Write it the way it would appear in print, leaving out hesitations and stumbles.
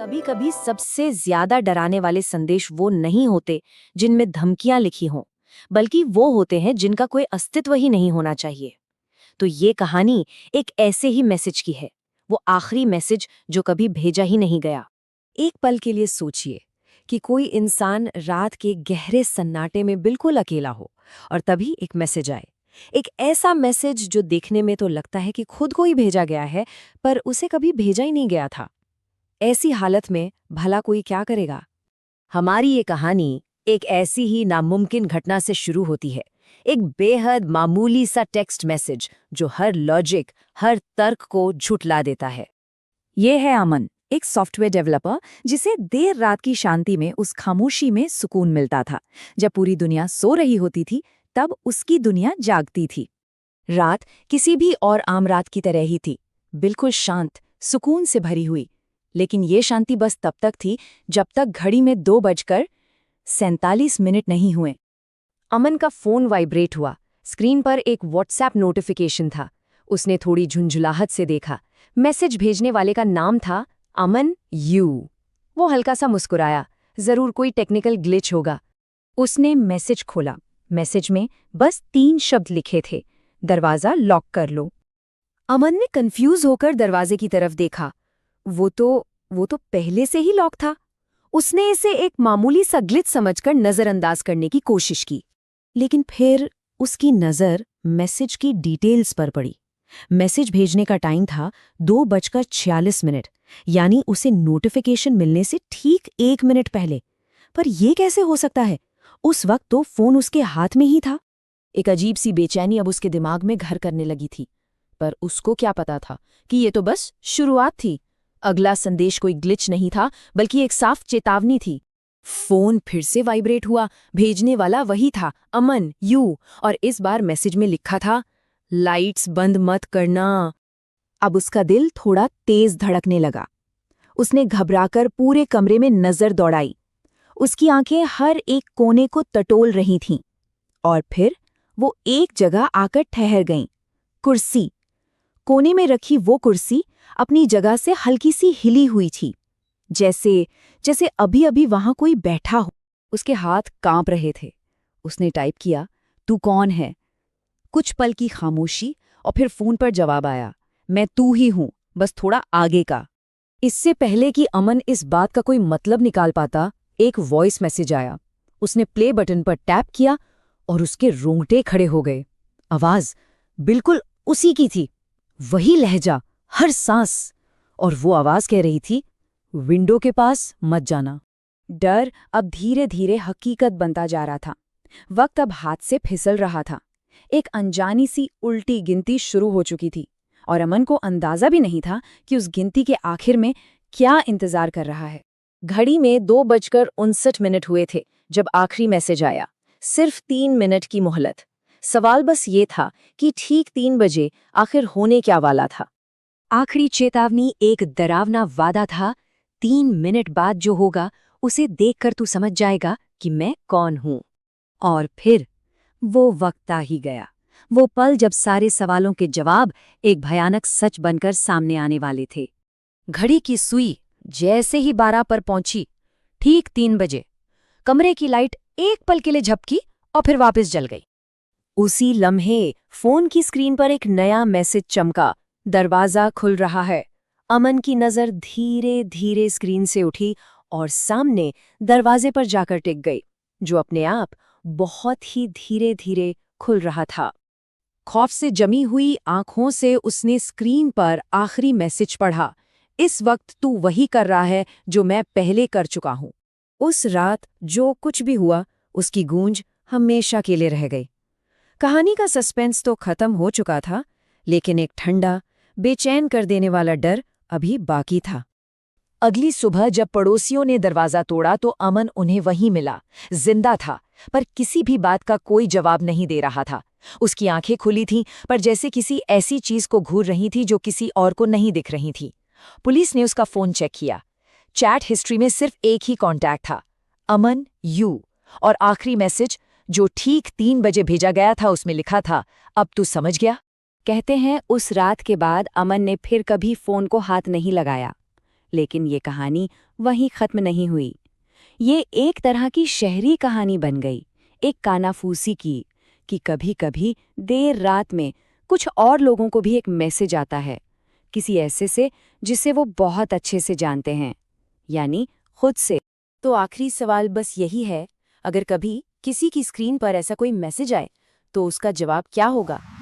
कभी कभी सबसे ज्यादा डराने वाले संदेश वो नहीं होते जिनमें धमकियां लिखी हों, बल्कि वो होते हैं जिनका कोई अस्तित्व ही नहीं होना चाहिए। तो ये कहानी एक ऐसे ही मैसेज की है, वो आखिरी मैसेज जो कभी भेजा ही नहीं गया। एक पल के लिए सोचिए कि कोई इंसान रात के गहरे सन्नाटे में बिल्कुल अकेला हो और तभी एक मैसेज आए। एक ऐसा मैसेज जो देखने में तो लगता है कि खुद को ही भेजा गया है, पर उसे कभी भेजा ही नहीं गया था। ऐसी हालत में भला कोई क्या करेगा? हमारी ये कहानी एक ऐसी ही नामुमकिन घटना से शुरू होती है। एक बेहद मामूली सा टेक्स्ट मैसेज जो हर लॉजिक, हर तर्क को झुठला देता है। ये है अमन, एक सॉफ्टवेयर डेवलपर जिसे देर रात की शांति में उस खामोशी में सुकून मिलता था। जब पूरी दुनिया सो रही होती थी, तब उसकी दुनिया जागती थी। रात किसी भी और आम रात की तरह ही थी, बिल्कुल शांत, सुकून से भरी हुई। लेकिन ये शांति बस तब तक थी जब तक घड़ी में 2:47 नहीं हुए। अमन का फोन वाइब्रेट हुआ। स्क्रीन पर एक व्हाट्सएप नोटिफिकेशन था। उसने थोड़ी झुंझुलाहट से देखा। मैसेज भेजने वाले का नाम था अमन यू। वो हल्का सा मुस्कुराया, जरूर कोई टेक्निकल ग्लिच होगा। उसने मैसेज खोला। मैसेज में बस 3 शब्द लिखे थे, दरवाजा लॉक कर लो। अमन ने कंफ्यूज होकर दरवाजे की तरफ देखा। वो तो पहले से ही लॉक था। उसने इसे एक मामूली सा ग्लिच समझकर नजरअंदाज करने की कोशिश की, लेकिन फिर उसकी नजर मैसेज की डिटेल्स पर पड़ी। मैसेज भेजने का टाइम था 2:46, यानी उसे नोटिफिकेशन मिलने से ठीक 1 मिनट पहले। पर यह कैसे हो सकता है? उस वक्त तो फोन उसके हाथ में ही था। एक अजीब सी बेचैनी अब उसके दिमाग में घर करने लगी थी। पर उसको क्या पता था कि ये तो बस शुरुआत थी। अगला संदेश कोई ग्लिच नहीं था, बल्कि एक साफ चेतावनी थी। फोन फिर से वाइब्रेट हुआ। भेजने वाला वही था, अमन यू, और इस बार मैसेज में लिखा था, लाइट्स बंद मत करना। अब उसका दिल थोड़ा तेज धड़कने लगा। उसने घबराकर पूरे कमरे में नजर दौड़ाई। उसकी आंखें हर एक कोने को टटोल रही थीं। और फिर वो एक जगह आकर ठहर गईं। कुर्सी। कोने में रखी वो कुर्सी अपनी जगह से हल्की सी हिली हुई थी, जैसे अभी अभी वहां कोई बैठा हो। उसके हाथ कांप रहे थे। उसने टाइप किया, तू कौन है? कुछ पल की खामोशी और फिर फोन पर जवाब आया, मैं तू ही हूं, बस थोड़ा आगे का। इससे पहले कि अमन इस बात का कोई मतलब निकाल पाता, एक वॉइस मैसेज आया। उसने प्ले बटन पर टैप किया और उसके रोंगटे खड़े हो गए। आवाज बिल्कुल उसी की थी, वही लहजा, हर सांस। और वो आवाज कह रही थी, विंडो के पास मत जाना। डर अब धीरे धीरे हकीकत बनता जा रहा था। वक्त अब हाथ से फिसल रहा था। एक अनजानी सी उल्टी गिनती शुरू हो चुकी थी और अमन को अंदाजा भी नहीं था कि उस गिनती के आखिर में क्या इंतजार कर रहा है। घड़ी में 2:59 हुए थे जब आखिरी मैसेज आया। सिर्फ 3 मिनट की मोहलत। सवाल बस ये था कि ठीक 3 बजे आखिर होने क्या वाला था। आखिरी चेतावनी एक डरावना वादा था, 3 मिनट बाद जो होगा उसे देखकर तू समझ जाएगा कि मैं कौन हूं। और फिर वो वक्त आ ही गया। वो पल जब सारे सवालों के जवाब एक भयानक सच बनकर सामने आने वाले थे। घड़ी की सुई जैसे ही 12 पर पहुंची, ठीक 3 बजे, कमरे की लाइट एक पल के लिए झपकी और फिर वापस जल गई। उसी लम्हे फोन की स्क्रीन पर एक नया मैसेज चमका, दरवाजा खुल रहा है। अमन की नजर धीरे धीरे स्क्रीन से उठी और सामने दरवाजे पर जाकर टिक गई, जो अपने आप बहुत ही धीरे धीरे खुल रहा था। खौफ से जमी हुई आंखों से उसने स्क्रीन पर आखिरी मैसेज पढ़ा, इस वक्त तू वही कर रहा है जो मैं पहले कर चुका हूं। उस रात जो कुछ भी हुआ, उसकी गूंज हमेशा के लिए रह गई। कहानी का सस्पेंस तो खत्म हो चुका था, लेकिन एक ठंडा, बेचैन कर देने वाला डर अभी बाकी था। अगली सुबह जब पड़ोसियों ने दरवाजा तोड़ा तो अमन उन्हें वहीं मिला। जिंदा था, पर किसी भी बात का कोई जवाब नहीं दे रहा था। उसकी आंखें खुली थीं, पर जैसे किसी ऐसी चीज को घूर रही थी जो किसी और को नहीं दिख रही थी। पुलिस ने उसका फोन चेक किया। चैट हिस्ट्री में सिर्फ एक ही कॉन्टैक्ट था, अमन यू, और आखिरी मैसेज जो ठीक 3 बजे भेजा गया था उसमें लिखा था, अब तू समझ गया। कहते हैं उस रात के बाद अमन ने फिर कभी फोन को हाथ नहीं लगाया। लेकिन ये कहानी वहीं खत्म नहीं हुई। ये एक तरह की शहरी कहानी बन गई, एक कानाफूसी की, कि कभी-कभी देर रात में कुछ और लोगों को भी एक मैसेज आता है, किसी ऐसे से जिसे वो बहुत अच्छे से जानते हैं, यानी खुद से। तो आखिरी सवाल बस यही है, अगर कभी किसी की स्क्रीन पर ऐसा कोई मैसेज आए तो उसका जवाब क्या होगा?